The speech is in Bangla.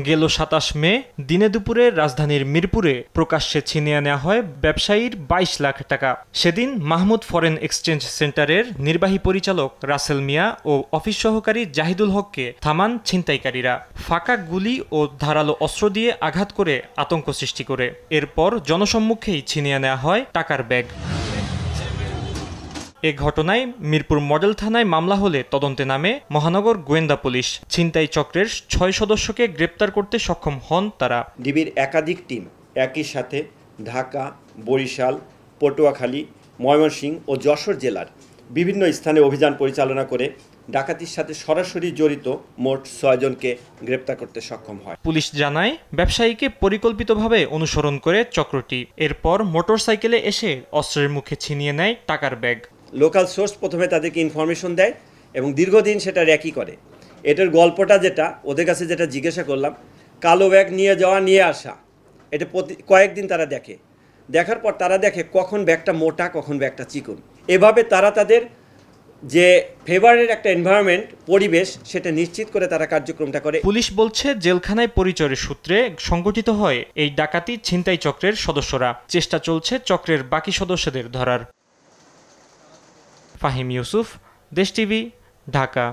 গেল ২৭ মে দিনে দুপুরে রাজধানীর মিরপুরে প্রকাশ্যে ছিনিয়ে নেওয়া হয় ব্যবসায়ীর ২২ লাখ টাকা। সেদিন মাহমুদ ফরেন এক্সচেঞ্জ সেন্টারের নির্বাহী পরিচালক রাসেল মিয়া ও অফিস সহকারী জাহিদুল হককে থামান ছিনতাইকারীরা। ফাঁকা গুলি ও ধারালো অস্ত্র দিয়ে আঘাত করে আতঙ্ক সৃষ্টি করে। এরপর জনসম্মুখেই ছিনিয়ে নেওয়া হয় টাকার ব্যাগ। এ ঘটনায় মিরপুর মডেল থানায় মামলা হলে তদন্তে নামে মহানগর গোয়েন্দা পুলিশ। ছিনতাই চক্রের ৬ সদস্যকে গ্রেপ্তার করতে সক্ষম হন তারা। ডিবির একাধিক টিম একই সাথে ঢাকা, বরিশাল, পটুয়াখালী, ময়মনসিংহ ও যশোর জেলার বিভিন্ন স্থানে অভিযান পরিচালনা করে ডাকাতির সাথে সরাসরি জড়িত মোট ৬ জনকে গ্রেপ্তার করতে সক্ষম হয়। পুলিশ জানায়, ব্যবসায়ীকে পরিকল্পিতভাবে অনুসরণ করে চক্রটি এরপর মোটরসাইকেলে এসে অস্ত্রের মুখে ছিনিয়ে নেয় টাকার ব্যাগ। লোকাল সোর্স প্রথমে তাদেরকে ইনফরমেশন দেয় এবং দীর্ঘদিন সেটা র্যাকি করে। এটার গল্পটা যেটা ওদের কাছে যেটা জিজ্ঞাসা করলাম, কালো ব্যাগ নিয়ে যাওয়া নিয়ে আসা, এটা কয়েকদিন তারা দেখে। দেখার পর তারা দেখে কখন ব্যাগটা মোটা, কখন ব্যাগটা চিকন। এভাবে তারা তাদের যে ফেভারের একটা এনভায়রনমেন্ট, পরিবেশ, সেটা নিশ্চিত করে তারা কার্যক্রমটা করে। পুলিশ বলছে, জেলখানায় পরিচয়ের সূত্রে সংগঠিত হয় এই ডাকাতি ছিনতাই চক্রের সদস্যরা। চেষ্টা চলছে চক্রের বাকি সদস্যদের ধরার। ফাহিম ইউসুফ, দেশ টিভি, ঢাকা।